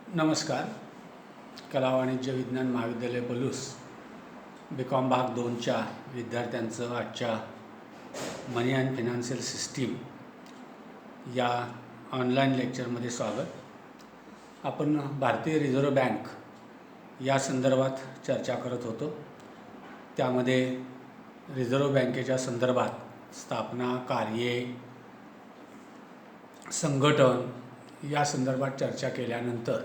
नमस्कार. कला वाणिज्य विज्ञान महाविद्यालय पलूस BCom भाग 2च्या विद्यार्थ्यांचं आजच्या मनी अँड फिनान्शियल सिस्टीम या ऑनलाईन लेक्चरमध्ये स्वागत. आपण भारतीय रिझर्व्ह बँक या संदर्भात चर्चा करत होतो. त्यामध्ये रिझर्व्ह बँकेच्या संदर्भात स्थापना, कार्ये, संघटन या संदर्भात चर्चा केल्यानंतर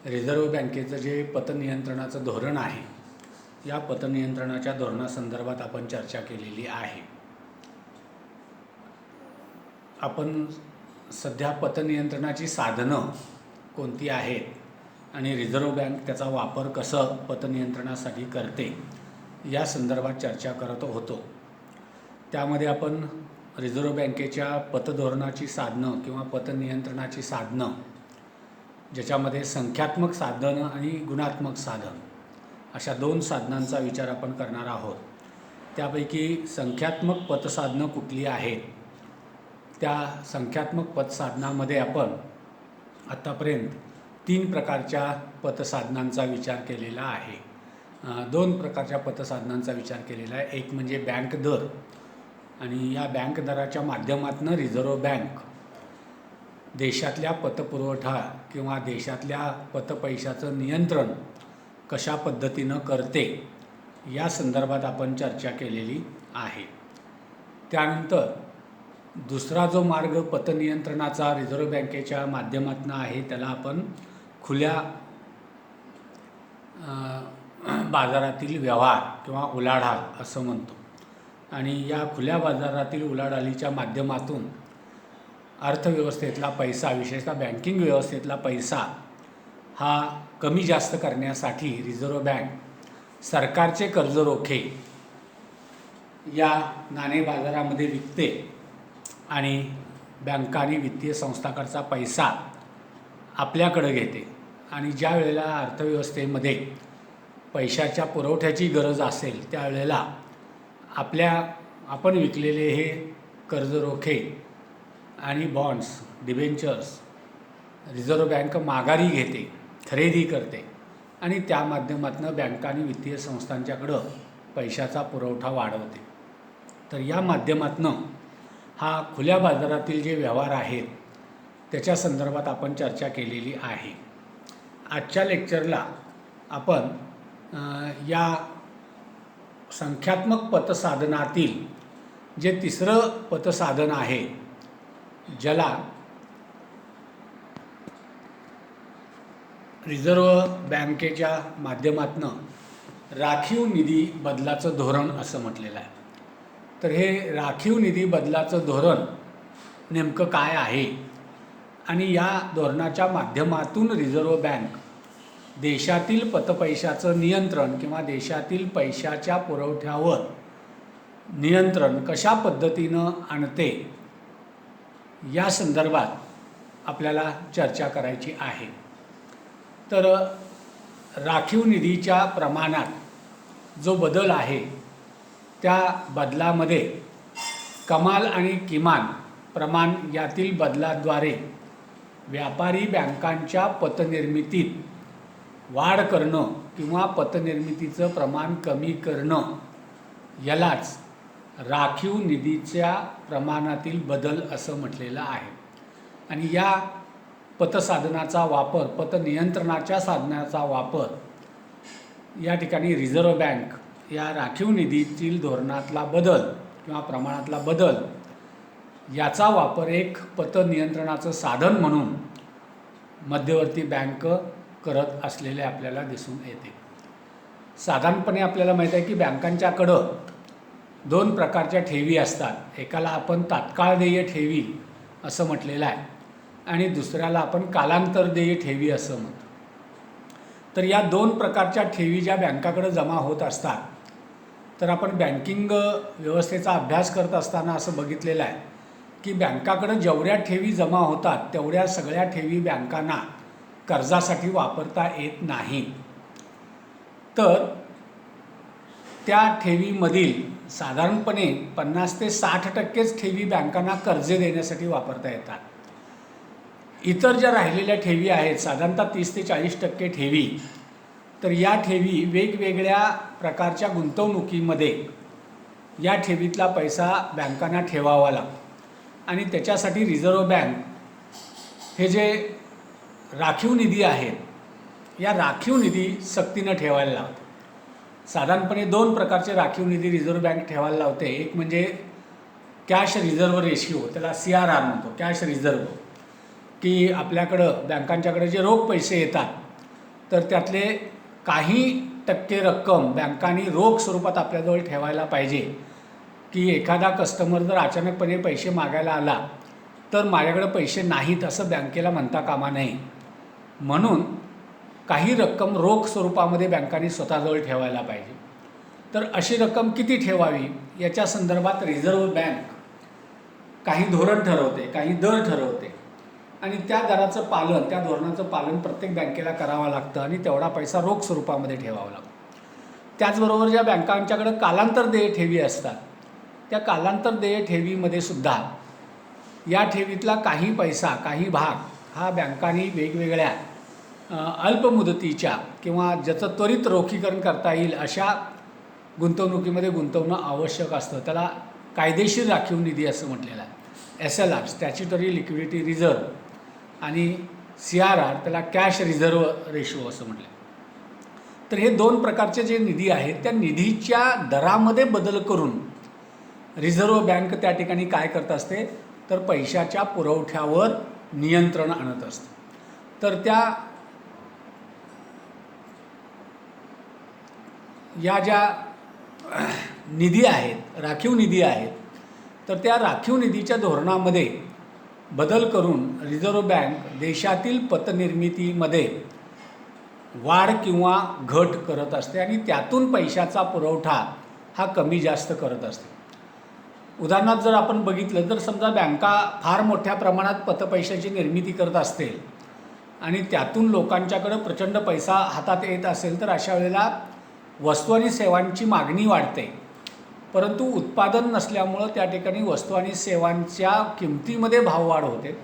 रिझर्व्ह बँकेचं जे पतनियंत्रणाचं धोरण आहे, या पतनियंत्रणाच्या धोरणासंदर्भात आपण चर्चा केलेली आहे. आपण सध्या पतनियंत्रणाची साधनं कोणती आहेत आणि रिझर्व्ह बँक त्याचा वापर कसं पतनियंत्रणासाठी करते या संदर्भात चर्चा करत होतो. त्यामध्ये आपण रिझर्व्ह बँकेच्या पतधोरणाची साधनं किंवा पतनियंत्रणाची साधनं, ज्याच्यामध्ये संख्यात्मक साधन आणि गुणात्मक साधन अशा दोन साधनांचा विचार आपण करणार आहोत. त्यापैकी संख्यात्मक पतसाधनं कुठली आहेत, त्या संख्यात्मक पतसाधनामध्ये आपण आत्तापर्यंत 3 प्रकारच्या पतसाधनांचा विचार केलेला आहे. 2 प्रकारच्या पतसाधनांचा विचार केलेला आहे. एक म्हणजे बँक दर, आणि या बँक दराच्या माध्यमातून रिझर्व्ह बँक देशातल्या पतपुरवठा किंवा देशातल्या पतपैशाचं नियंत्रण कशा पद्धतीनं करते या संदर्भात आपण चर्चा केलेली आहे. त्यानंतर दुसरा जो मार्ग पतनियंत्रणाचा रिझर्व्ह बँकेच्या माध्यमातून आहे, त्याला आपण खुल्या बाजारातील व्यवहार किंवा उलाढाल असं म्हणतो. आणि या खुल्या बाजारातील उलाढालीच्या माध्यमातून अर्थव्यवस्थेतला पैसा, विशेषतः बँकिंग व्यवस्थेतला पैसा हा कमी जास्त करण्यासाठी रिझर्व्ह बँक सरकारचे कर्जरोखे या नाणे बाजारामध्ये विकते आणि बँकांनी वित्तीय संस्थांकडचा पैसा आपल्याकडे घेते. आणि ज्या वेळेला अर्थव्यवस्थेमध्ये पैशाच्या पुरवठ्याची गरज असेल, त्यावेळेला आपण विकलेले हे कर्जरोखे आणि बॉन्ड्स, डिबेंचर्स रिझर्व्ह बँक माघारी घेते, खरेदी करते आणि त्या माध्यमातून बँकांनी वित्तीय संस्थांच्याकडं पैशाचा पुरवठा वाढवते. तर या माध्यमातून हा खुल्या बाजारातील जे व्यवहार आहेत त्याच्या संदर्भात आपण चर्चा केलेली आहे. आजच्या लेक्चरला आपण या संख्यात्मक पतसाधनातील जे तिसरं पतसाधन आहे, ज्याला रिझर्व्ह बँकेच्या माध्यमातून राखीव निधी बदलाचं धोरण असं म्हटलेलं आहे. तर हे राखीव निधी बदलाचं धोरण नेमकं काय आहे आणि या धोरणाच्या माध्यमातून रिझर्व्ह बँक देशातील पतपैशाचं नियंत्रण किंवा देशातील पैशाच्या पुरवठ्यावर नियंत्रण कशा पद्धतीनं आणते या संदर्भात आपल्याला चर्चा करायची आहे. तर राखीव निधीच्या प्रमाणात जो बदल आहे, त्या बदलामध्ये कमाल आणि किमान प्रमाण यातील बदलाद्वारे व्यापारी बँकांच्या पतनिर्मितीत वाढ करणं किंवा पतनिर्मितीचं प्रमाण कमी करणं, यालाच राखीव निधीच्या प्रमाणातील बदल असं म्हटलेलं आहे. आणि या पतसाधनाचा वापर, पतनियंत्रणाच्या साधनाचा वापर या ठिकाणी रिझर्व्ह बँक या राखीव निधीतील धोरणातला बदल किंवा प्रमाणातला बदल याचा वापर एक पतनियंत्रणाचं साधन म्हणून मध्यवर्ती बँक करत असलेले आपल्याला दिसून येते. साधारणपणे आपल्याला माहीत आहे की बँकांच्याकडं 2 प्रकारच्या ठेवी असतात. एकाला आपण तात्काळ देय ठेवी असं म्हटलेलं आहे आणि दुसऱ्याला आपण कालांतर देय ठेवी असं म्हणतो. तर या 2 प्रकारच्या ठेवी ज्या बँकाकडे जमा होत असतात, तर आपण बँकिंग व्यवस्थेचा अभ्यास करत असताना असं बघितलेलं आहे की बँकाकडे जेवढ्या ठेवी जमा होतात तेवढ्या सगळ्या ठेवी बँकांना कर्जासाठी वापरता येत नाही. तर त्या ठेवीमधील साधारणपणे 50 ते 60% ठेवी बँकांना कर्ज देण्यासाठी वापरता येतात. इतर ज्या राहिलेल्या ठेवी आहेत साधारणतः 30 ते 40% ठेवी, तर या ठेवी वेगवेगळ्या प्रकारच्या गुंतवणुकीमध्ये या ठेवीतला पैसा बँकांना ठेवावा लागतो आणि त्याच्यासाठी रिझर्व्ह बँक हे जे राखीव निधी आहेत या राखीव निधी सक्तीनं ठेवायला लावते. साधारणपणे 2 प्रकारचे राखीव निधी रिझर्व्ह बँक ठेवायला लावते. एक म्हणजे कॅश रिझर्व्ह रेशिओ, त्याला CRR म्हणतो, कॅश रिझर्व्ह, की आपल्याकडं बँकांच्याकडे जे रोख पैसे येतात तर त्यातले काही टक्के रक्कम बँकांनी रोख स्वरूपात आपल्याजवळ ठेवायला पाहिजे, की एखादा कस्टमर जर अचानकपणे पैसे मागायला आला तर माझ्याकडे पैसे नाहीत असं बँकेला म्हणता कामा नये, म्हणून काही रक्कम रोख स्वरूपामध्ये बँकांनी स्वतःजवळ ठेवायला पाहिजे. तर अशी रक्कम किती ठेवावी याच्या संदर्भात रिझर्व्ह बँक काही धोरण ठरवते, काही दर ठरवते आणि त्या दराचं पालन, त्या धोरणाचं पालन प्रत्येक बँकेला करावं लागतं आणि तेवढा पैसा रोख स्वरूपामध्ये ठेवावा लागतो. त्याचबरोबर ज्या बँकांच्याकडे कालांतर देय ठेवी असतात त्या कालांतर देय ठेवीमध्ये सुद्धा या ठेवीतला काही पैसा, काही भाग हा बँकांनी वेगवेगळ्या अल्पमुदतीच्या किंवा ज्याचं त्वरित रोखीकरण करता येईल अशा गुंतवणुकीमध्ये गुंतवणं आवश्यक असतं. त्याला कायदेशीर राखीव निधी असं म्हटलेलं आहे. SLR स्टॅच्युटरी लिक्विडिटी रिझर्व्ह आणि CRR त्याला कॅश रिझर्व्ह रेशो असं म्हटलं. तर हे 2 प्रकारचे जे निधी आहेत त्या निधीच्या दरामध्ये बदल करून रिझर्व्ह बँक त्या ठिकाणी काय करत असते तर पैशाच्या पुरवठ्यावर नियंत्रण आणत असते. तर या ज्या निधी आहेत, राखीव निधी आहेत, तर त्या राखीव निधीच्या धोरणामध्ये बदल करून रिझर्व्ह बँक देशातील पतनिर्मितीमध्ये वाढ किंवा घट करत असते आणि त्यातून पैशाचा पुरवठा हा कमी जास्त करत असते. उदाहरणार्थ जर आपण बघितलं तर समजा बँका फार मोठ्या प्रमाणात पतपैशाची निर्मिती करत असतील आणि त्यातून लोकांच्याकडं प्रचंड पैसा हातात येत असेल तर अशा वेळेला वस्तू आणि सेवांची मागणी वाढते, परंतु उत्पादन नसल्यामुळं त्या ठिकाणी वस्तू आणि सेवांच्या किमतीमध्ये भाववाढ होते,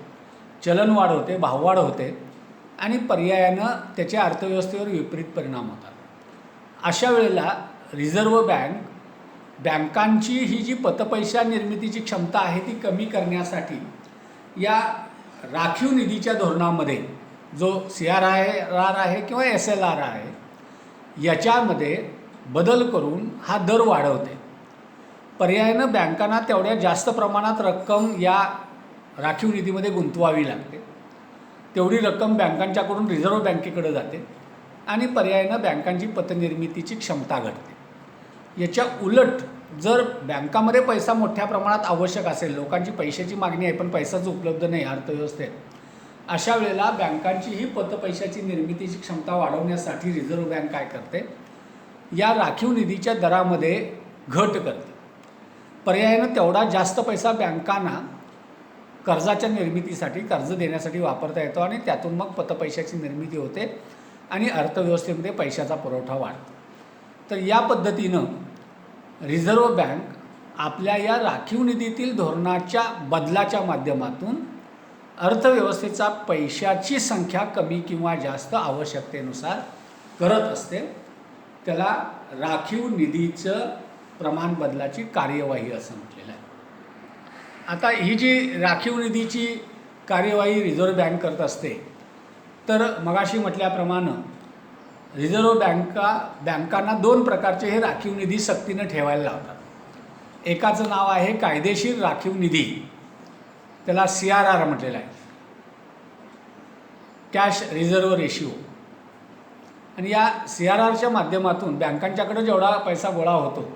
चलनवाढ होते, भाववाढ होते आणि पर्यायानं त्याच्या अर्थव्यवस्थेवर विपरीत परिणाम होतात. अशा वेळेला रिझर्व्ह बँकांची ही जी पतपैसा निर्मितीची क्षमता आहे ती कमी करण्यासाठी या राखीव निधीच्या धोरणामध्ये जो CRR आहे किंवा SLR आहे याच्यामध्ये बदल करून हा दर वाढवते. पर्यायानं बँकांना तेवढ्या जास्त प्रमाणात रक्कम या राखीव निधीमध्ये गुंतवावी लागते. तेवढी रक्कम बँकांच्याकडून रिझर्व्ह बँकेकडे जाते आणि पर्यायानं बँकांची पतनिर्मितीची क्षमता घटते. याच्या उलट जर बँकामध्ये पैसा मोठ्या प्रमाणात आवश्यक असेल, लोकांची पैशाची मागणी आहे पण पैसाच उपलब्ध नाही अर्थव्यवस्थेत, अशा वेळेला बँकांची ही पतपैशाची निर्मितीची क्षमता वाढवण्यासाठी रिझर्व्ह बँक काय करते, या राखीव निधीच्या दरामध्ये घट करते. पर्यायानं तेवढा जास्त पैसा बँकांना कर्जाच्या निर्मितीसाठी, कर्ज देण्यासाठी वापरता येतो आणि त्यातून मग पतपैशाची निर्मिती होते आणि अर्थव्यवस्थेमध्ये पैशाचा पुरवठा वाढतो. तर या पद्धतीनं रिझर्व्ह बँक आपल्या या राखीव निधीतील धोरणाच्या बदलाच्या माध्यमातून अर्थव्यवस्थेचा पैशाची संख्या कमी किंवा जास्त आवश्यकतेनुसार करत असते. त्याला राखीव निधीचं प्रमाण बदलाची कार्यवाही असं म्हटलेलं आहे. आता ही जी राखीव निधीची कार्यवाही रिझर्व्ह बँक करत असते, तर मगाशी म्हटल्याप्रमाणे रिझर्व्ह बँकांना 2 प्रकारचे हे राखीव निधी सक्तीनं ठेवायला लावतात. एकाचं नाव आहे कायदेशीर राखीव निधी, त्याला CRR म्हटलेलं आहे, कॅश रिझर्व्ह रेशिओ. आणि या CRRच्या माध्यमातून बँकांच्याकडे जेवढा पैसा गोळा होतो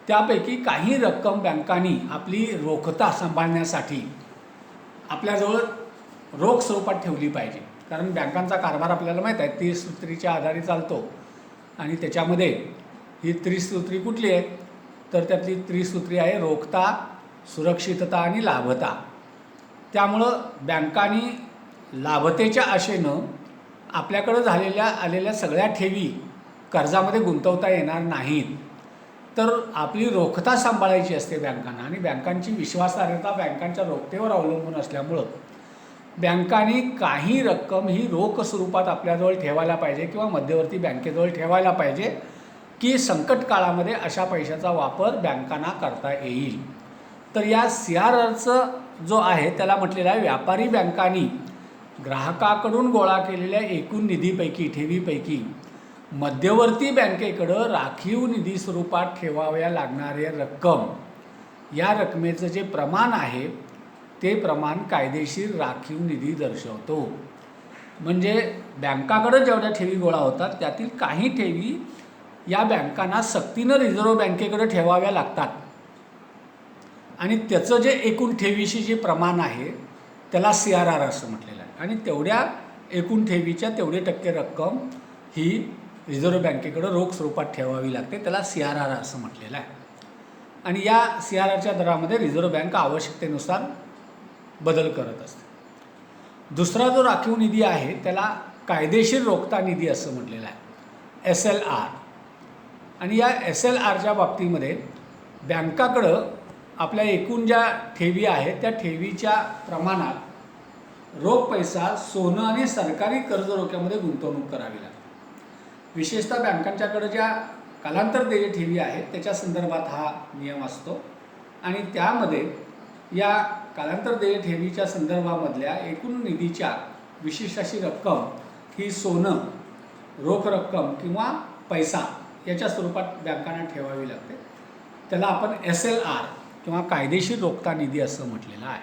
त्यापैकी काही रक्कम बँकांनी आपली रोखता सांभाळण्यासाठी आपल्याजवळ रोख स्वरूपात ठेवली पाहिजे. कारण बँकांचा कारभार आपल्याला माहीत आहे 30 सूत्रीच्या आधारे चालतो आणि त्याच्यामध्ये ही 30 सूत्री कुठली आहेत तर त्यातली 30 सूत्री आहे रोखता, सुरक्षितता आणि लाभता. त्यामुळं बँकांनी लाभतेच्या आशेनं आपल्याकडं आलेल्या सगळ्या ठेवी कर्जामध्ये गुंतवता येणार नाहीत, तर आपली रोखता सांभाळायची असते बँकांना आणि बँकांची विश्वासार्हता बँकांच्या रोखतेवर अवलंबून असल्यामुळं बँकांनी काही रक्कम ही रोख स्वरूपात आपल्याजवळ ठेवायला पाहिजे किंवा मध्यवर्ती बँकेजवळ ठेवायला पाहिजे की संकट काळामध्ये अशा पैशाचा वापर बँकांना करता येईल. तर या CRRचं जो आहे त्याला म्हटलेलं आहे व्यापारी बँकांनी ग्राहकाकडून गोळा केलेल्या एकूण निधीपैकी ठेवीपैकी मध्यवर्ती बँकेकडं राखीव निधी स्वरूपात ठेवाव्या लागणारे रक्कम या रकमेचं जे प्रमाण आहे ते प्रमाण कायदेशीर राखीव निधी दर्शवतो. म्हणजे बँकाकडं जेवढ्या ठेवी गोळा होतात त्यातील काही ठेवी या बँकांना सक्तीनं रिझर्व्ह बँकेकडे ठेवाव्या लागतात आणि त्याचं जे एकूण ठेवीशी जे प्रमाण आहे त्याला CRR असं म्हटलेलं आहे. आणि तेवढ्या एकूण ठेवीच्या तेवढे टक्के रक्कम ही रिझर्व्ह बँकेकडे रोख स्वरूपात ठेवावी लागते, त्याला CRR असं म्हटलेलं आहे. आणि या CRRच्या दरामध्ये रिझर्व्ह बँक आवश्यकतेनुसार बदल करत असते. दुसरा जो राखीव निधी आहे त्याला कायदेशीर रोखता निधी असं म्हटलेलं आहे, SLR. आणि या SLRच्या बाबतीमध्ये बँकाकडं आपल्या एकूण ज्या ठेवी आहेत त्या ठेवीच्या प्रमाणात रोख पैसा, सोनं आणि सरकारी कर्ज रोख्यामध्ये गुंतवणूक करावी लागते. विशेषतः बँकांच्याकडे ज्या कालांतर देय ठेवी आहेत त्याच्या संदर्भात हा नियम असतो. आणि त्यामध्ये या कालांतर देय ठेवीच्या संदर्भामधल्या एकूण निधीच्या विशिष्ट अशी रक्कम ही सोनं, रोख रक्कम किंवा पैसा याच्या स्वरूपात बँकांना ठेवावी लागते. त्याला आपण SLR किंवा कायदेशीर रोखता निधी असं म्हटलेलं आहे.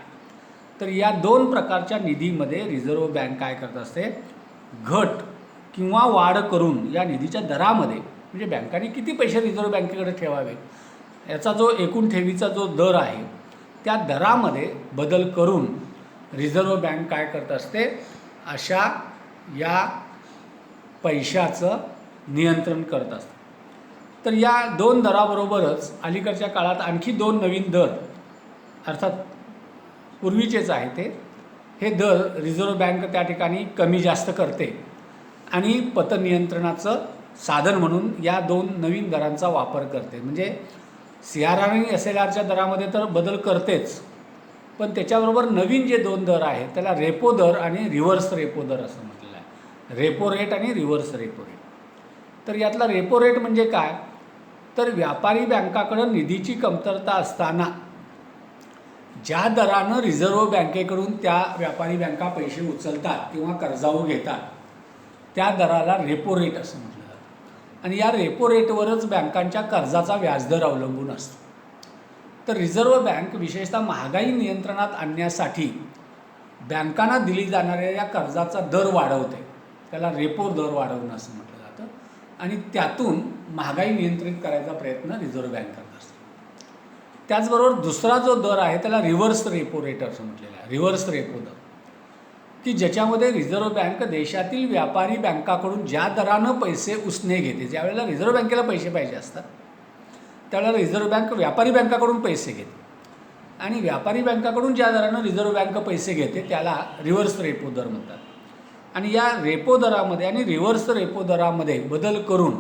तर या दोन प्रकारच्या निधीमध्ये रिझर्व्ह बँक काय करत असते, घट किंवा वाढ करून या निधीच्या दरामध्ये, म्हणजे बँकांनी किती पैसे रिझर्व्ह बँकेकडे ठेवावे याचा जो एकूण ठेवीचा जो दर आहे त्या दरामध्ये बदल करून रिझर्व्ह बँक काय करत असते, अशा या पैशाचं नियंत्रण करत असते. तर या दोन दराबरोबरच अलीकडच्या काळात आणखी दोन नवीन दर, अर्थात पूर्वीचेच आहे हे दर रिझर्व्ह बँक त्या ठिकाणी कमी जास्त करते आणि पतनियंत्रणाचं साधन म्हणून या दोन नवीन दरांचा वापर करते. म्हणजे CRR आणि SLRच्या दरामध्ये तर बदल करतेच, पण त्याच्याबरोबर नवीन जे दोन दर आहेत त्याला रेपो दर आणि रिव्हर्स रेपो दर असं म्हटलेलं आहे. रेपो रेट आणि रिव्हर्स रेपो रेट. तर यातला रेपो रेट म्हणजे काय, तर व्यापारी बँकाकडं निधीची कमतरता असताना ज्या दरानं रिझर्व्ह बँकेकडून त्या व्यापारी बँका पैसे उचलतात किंवा कर्जाऊ घेतात त्या दराला रेपो रेट असं म्हटलं जातं. आणि या रेपो रेटवरच बँकांच्या कर्जाचा व्याजदर अवलंबून असतो. तर रिझर्व्ह बँक विशेषतः महागाई नियंत्रणात आणण्यासाठी बँकांना दिली जाणाऱ्या या कर्जाचा दर वाढवते, त्याला रेपो दर वाढवणं असं म्हटलं जातं. आणि त्यातून महागाई नियंत्रित करायचा प्रयत्न रिझर्व्ह बँक करत असते. त्याचबरोबर दुसरा जो दर आहे त्याला रिव्हर्स रेपो रेट असं म्हटलेलं आहे, रिव्हर्स रेपो दर, की ज्याच्यामध्ये रिझर्व्ह बँक देशातील व्यापारी बँकाकडून ज्या दरानं पैसे उसने घेते, ज्यावेळेला रिझर्व्ह बँकेला पैसे पाहिजे असतात त्यावेळेला रिझर्व्ह बँक व्यापारी बँकाकडून पैसे घेते आणि व्यापारी बँकाकडून ज्या दरानं रिझर्व्ह बँक पैसे घेते त्याला रिव्हर्स रेपो दर म्हणतात. आणि या रेपो दरामध्ये आणि रिव्हर्स रेपो दरामध्ये बदल करून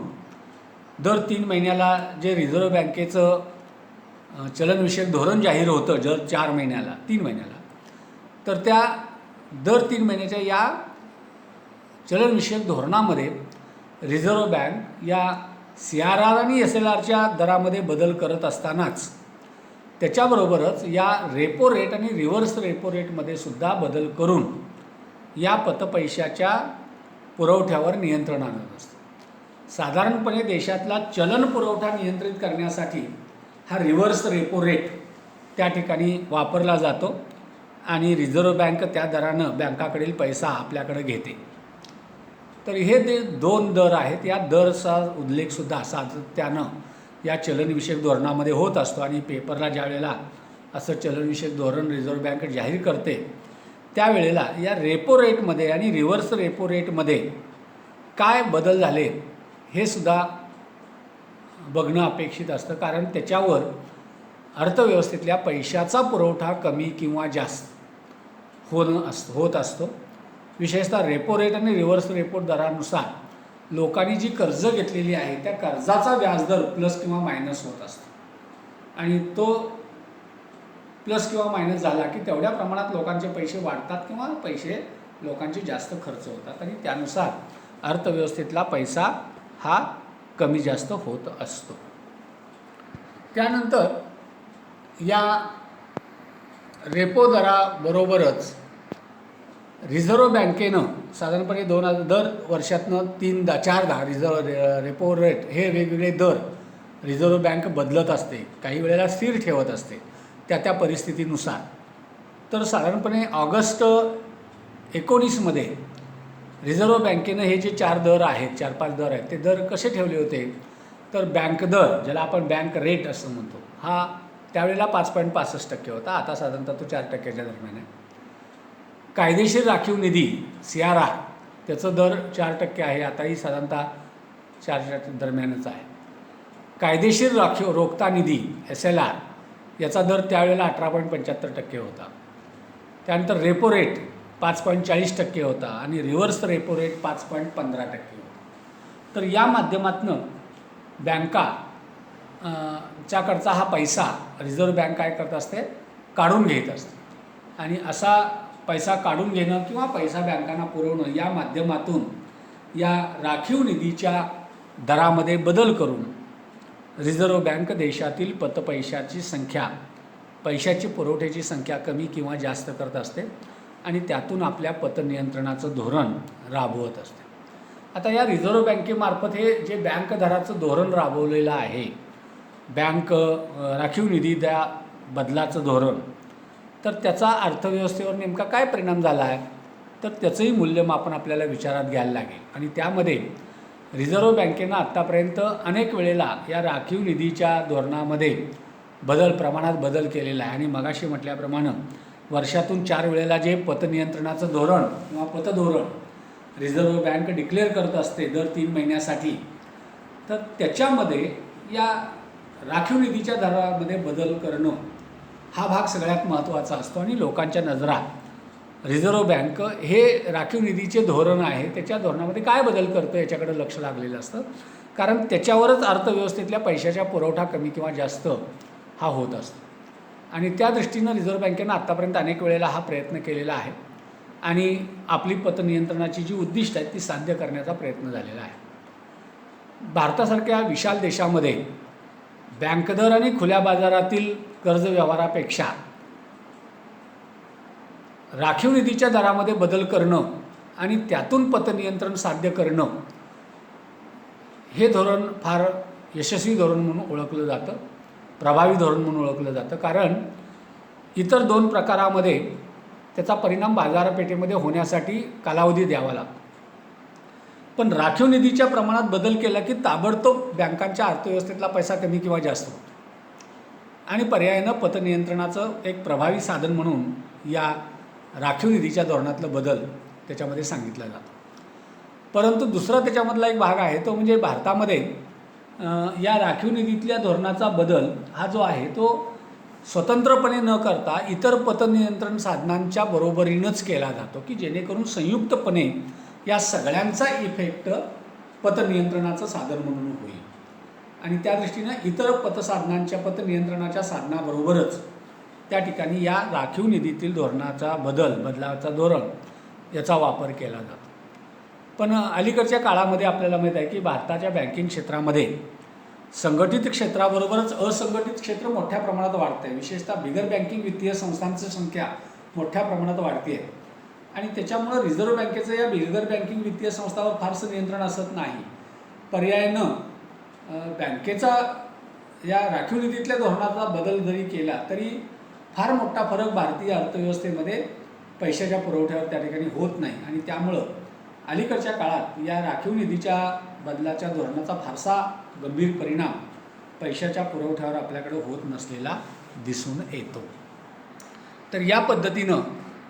दर 3 महिन्याला जे रिझर्व्ह बँकेचं चलनविषयक धोरण जाहीर होतं, दर 4 महिन्याला 3 महिन्याला, तर त्या दर 3 महिन्याच्या या चलनविषयक धोरणामध्ये रिझर्व्ह बँक या CRR आणि SLRच्या दरामध्ये बदल करत असतानाच त्याच्याबरोबरच या रेपो रेट आणि रिव्हर्स रेपो रेटमध्ये सुद्धा बदल करून या पतपैशाच्या पुरवठ्यावर नियंत्रण आणत असते. साधारणपणे देशातला चलन पुरवठा नियंत्रित करण्यासाठी हा रिव्हर्स रेपो रेट त्या ठिकाणी वापरला जातो आणि रिझर्व्ह बँक त्या दरानं बँकाकडील पैसा आपल्याकडे घेते. तर हे जे दोन दर आहेत या दरचा उल्लेखसुद्धा सातत्यानं या चलनविषयक धोरणामध्ये होत असतो. आणि पेपरला ज्या वेळेला असं चलनविषयक धोरण रिझर्व्ह बँक जाहीर करते त्यावेळेला या रेपो रेटमध्ये आणि रिव्हर्स रेपो रेटमध्ये काय बदल झाले हे सुद्धा बघणं अपेक्षित असतं, कारण त्याच्यावर अर्थव्यवस्थेतल्या पैशाचा पुरवठा कमी किंवा जास्त होत असतो. विशेषतः रेपो रेट आणि रिव्हर्स रेपो दरानुसार लोकांनी जी कर्ज घेतलेली आहे त्या कर्जाचा व्याजदर प्लस किंवा मायनस होत असतो आणि तो प्लस किंवा मायनस झाला की तेवढ्या प्रमाणात लोकांचे पैसे वाढतात किंवा पैसे लोकांचे जास्त खर्च होतात आणि त्यानुसार अर्थव्यवस्थेतला पैसा हा कमी जास्त होत असतो. त्यानंतर या रेपो दराबरोबरच रिझर्व्ह बँकेनं साधारणपणे दर वर्षातनं 3-4 रेपो रेट हे वेगवेगळे दर रिझर्व्ह बँक बदलत असते, काही वेळेला स्थिर ठेवत असते त्या परिस्थितीनुसार. तर साधारणपणे ऑगस्ट 19मध्ये रिझर्व्ह बँकेनं हे जे 4-5 दर आहेत ते दर कसे ठेवले होते, तर बँक दर ज्याला आपण बँक रेट असं म्हणतो हा त्यावेळेला 5.65% होता, आता साधारणतः तो 4% दरम्यान आहे. कायदेशीर राखीव निधी CRR त्याचं दर 4% आहे, आताही साधारणतः 4% दरम्यानच आहे. कायदेशीर राखीव रोखता निधी SLR याचा दर त्यावेळेला 18.75% होता. त्यानंतर रेपो रेट 5.40% होता आणि रिव्हर्स रेपो रेट 5.15% होता. तर या माध्यमातून बँका च्याकडचा हा पैसा रिझर्व्ह बँक काय करत असते, काढून घेत असते आणि असा पैसा काढून घेणं किंवा पैसा बँकांना पुरवणं या माध्यमातून या राखीव निधीच्या दरामध्ये बदल करून रिझर्व्ह बँक देशातील पतपैशाची संख्या पैशाची पुरवठ्याची संख्या कमी किंवा जास्त करत असते आणि त्यातून आपल्या पतनियंत्रणाचं धोरण राबवत असते. आता या रिझर्व्ह बँकेमार्फत हे जे बँक दराचं धोरण राबवलेलं आहे, बँक राखीव निधी त्या बदलाचं धोरण, तर त्याचा अर्थव्यवस्थेवर नेमका काय परिणाम झाला आहे, तर त्याचंही मूल्यमापन आपल्याला विचारात घ्यायला लागेल. आणि त्यामध्ये रिझर्व्ह बँकेनं आत्तापर्यंत अनेक वेळेला या राखीव निधीच्या धोरणामध्ये प्रमाणात बदल केलेला आहे आणि मगाशी म्हटल्याप्रमाणे वर्षातून 4 वेळेला जे पतनियंत्रणाचं धोरण किंवा पतधोरण रिझर्व्ह बँक डिक्लेअर करत असते दर 3 महिन्यासाठी, तर त्याच्यामध्ये या राखीव निधीच्या दरामध्ये बदल करणं हा भाग सगळ्यात महत्त्वाचा असतो आणि लोकांच्या नजरात रिझर्व्ह बँक हे राखीव निधीचे धोरण आहे त्याच्या धोरणामध्ये काय बदल करतं याच्याकडे लक्ष लागलेलं असतं, कारण त्याच्यावरच अर्थव्यवस्थेतल्या पैशाचा पुरवठा कमी किंवा जास्त हा होत असतो. आणि त्या दृष्टीनं रिझर्व्ह बँकेनं आत्तापर्यंत अनेक वेळेला हा प्रयत्न केलेला आहे आणि आपली पतनियंत्रणाची जी उद्दिष्ट आहेत ती साध्य करण्याचा प्रयत्न झालेला आहे. भारतासारख्या विशाल देशामध्ये बँक दर आणि खुल्या बाजारातील कर्ज व्यवहारापेक्षा राखीव निधीच्या दरामध्ये बदल करणं आणि त्यातून पतनियंत्रण साध्य करणं हे धोरण फार यशस्वी धोरण म्हणून ओळखलं जातं, प्रभावी धोरण म्हणून ओळखलं जातं. कारण इतर 2 प्रकारामध्ये त्याचा परिणाम बाजारपेठेमध्ये होण्यासाठी कालावधी द्यावा लागतो, पण राखीव निधीच्या प्रमाणात बदल केला की ताबडतोब बँकांच्या अर्थव्यवस्थेतला पैसा कमी किंवा जास्त होतो आणि पर्यायानं पतनियंत्रणाचं एक प्रभावी साधन म्हणून या राखीव निधीच्या धोरणातलं बदल त्याच्यामध्ये सांगितला जातो. परंतु दुसरा त्याच्यामधला एक भाग आहे तो म्हणजे भारतामध्ये या राखीव निधीतल्या धोरणाचा बदल हा जो आहे तो स्वतंत्रपणे न करता इतर पतनियंत्रण साधनांच्या बरोबरीनंच केला जातो की जेणेकरून संयुक्तपणे या सगळ्यांचा इफेक्ट पतनियंत्रणाचं साधन म्हणून होईल आणि त्या दृष्टीनं इतर पतनियंत्रणाच्या साधनाबरोबरच त्या ठिकाणी या राखीव निधीतील बदलाचा धोरण याचा वापर केला जातो. पण अलीकडच्या काळामध्ये आपल्याला माहीत आहे की भारताच्या बँकिंग क्षेत्रामध्ये संघटित क्षेत्राबरोबरच असंघटित क्षेत्र मोठ्या प्रमाणात वाढतं आहे. विशेषतः बिगर बँकिंग वित्तीय संस्थांची संख्या मोठ्या प्रमाणात वाढते आहे आणि त्याच्यामुळं रिझर्व्ह बँकेचं या बिगर बँकिंग वित्तीय संस्थांवर फारसं नियंत्रण असत नाही. पर्यायानं बँकेचा या राखीव निधीतल्या धोरणाचा बदल जरी केला तरी फार मोठा फरक भारतीय अर्थव्यवस्थेमध्ये पैशाच्या पुरवठ्यावर त्या ठिकाणी होत नाही आणि त्यामुळं अलीकडच्या काळात या राखीव निधीच्या बदलाच्या धोरणाचा फारसा गंभीर परिणाम पैशाच्या पुरवठ्यावर आपल्याकडे होत नसलेला दिसून येतो. तर या पद्धतीनं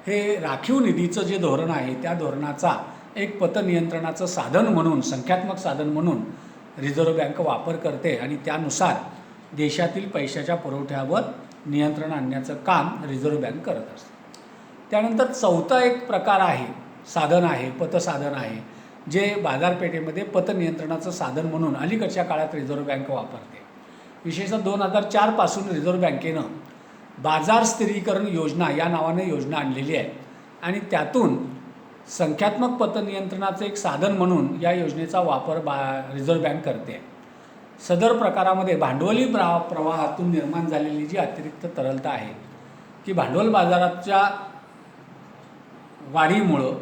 हे राखीव निधीचं जे धोरण आहे त्या धोरणाचा एक पतनियंत्रणाचं साधन म्हणून, संख्यात्मक साधन म्हणून रिझर्व्ह बँक वापर करते आणि त्यानुसार देशातील पैशाच्या पुरवठ्यावर नियंत्रण आणण्याचं काम रिझर्व्ह बँक करत असते. त्यानंतर चौथा एक प्रकार आहे, साधन आहे, पतसाधन आहे, जे बाजारपेठेमध्ये पतनियंत्रणाचं साधन म्हणून अलीकडच्या काळात रिझर्व्ह बँक वापरते. विशेषतः 2004 पासून रिझर्व्ह बँकेनं बाजार स्थिरीकरण योजना या नावाने योजना आणलेली आहे आणि त्यातून संख्यात्मक पतनियंत्रणाचं एक साधन म्हणून या योजनेचा वापर रिझर्व्ह बँक करते. सदर प्रकारामध्ये भांडवली प्रवाहातून निर्माण झालेली जी अतिरिक्त तरलता आहे की भांडवल बाजाराच्या वाढीमुळं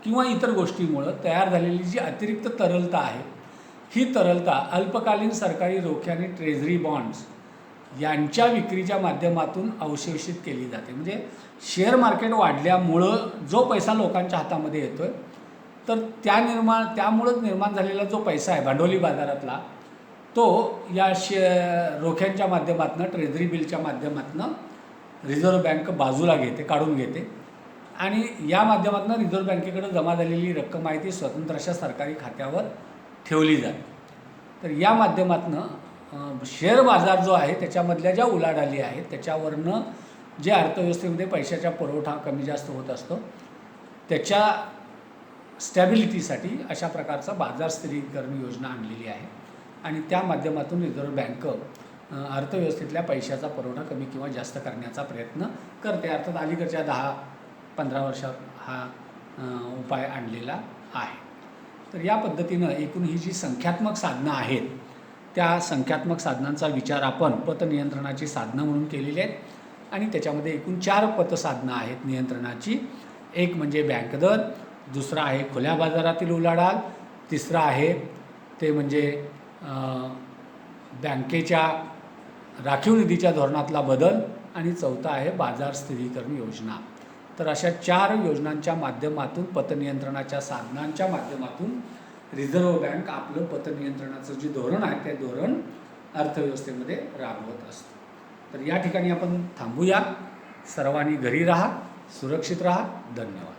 किंवा इतर गोष्टीमुळं तयार झालेली जी अतिरिक्त तरलता आहे, ही तरलता अल्पकालीन सरकारी रोखे आणि ट्रेझरी बॉन्ड्स यांच्या विक्रीच्या माध्यमातून अवशोषित केली जाते. म्हणजे शेअर मार्केट वाढल्यामुळं जो पैसा लोकांच्या हातामध्ये येतो आहे, तर त्यामुळं निर्माण झालेला जो पैसा आहे भांडवली बाजारातला, तो या रोख्यांच्या माध्यमातून, ट्रेझरी बिलच्या माध्यमातून रिझर्व्ह बँक बाजूला घेते, काढून घेते आणि या माध्यमातून रिझर्व्ह बँकेकडे जमा झालेली रक्कम आहे ती स्वतंत्र अशा सरकारी खात्यावर ठेवली जाते. तर या माध्यमातून शेअर बाजार जो आहे त्याच्यामधल्या ज्या उलाढाली आहेत त्याच्यावरनं जे अर्थव्यवस्थेमध्ये पैशाचा पुरवठा कमी जास्त होत असतो, त्याच्या स्टॅबिलिटीसाठी अशा प्रकारचा बाजार स्थिरीकरण योजना आणलेली आहे आणि त्या माध्यमातून रिझर्व्ह बँक अर्थव्यवस्थेतल्या पैशाचा पुरवठा कमी किंवा जास्त करण्याचा प्रयत्न करते. अर्थात अलीकडच्या 10-15 वर्षात हा उपाय आणलेला आहे. तर या पद्धतीनं एकूण ही जी संख्यात्मक साधनं आहेत त्या संख्यात्मक साधनांचा विचार आपण पतनियंत्रणाची साधनं म्हणून केलेली आहेत आणि त्याच्यामध्ये एकूण 4 पतसाधनं आहेत नियंत्रणाची. एक म्हणजे बँक दर, दुसरा आहे खुल्या बाजारातील उलाढाल, तिसरा आहे ते म्हणजे बँकेच्या राखीव निधीच्या धोरणातला बदल आणि चौथा आहे बाजार स्थिरीकरण योजना. तर अशा 4 योजनांच्या माध्यमातून पतनियंत्रणाच्या साधनांच्या माध्यमातून रिझर्व्ह बँक आपलं पतनियंत्रणाचं जे धोरण आहे ते धोरण अर्थव्यवस्थेमध्ये राबवत असतं. तर या ठिकाणी आपण थांबूया. सर्वांनी घरी राहा, सुरक्षित राहा. धन्यवाद.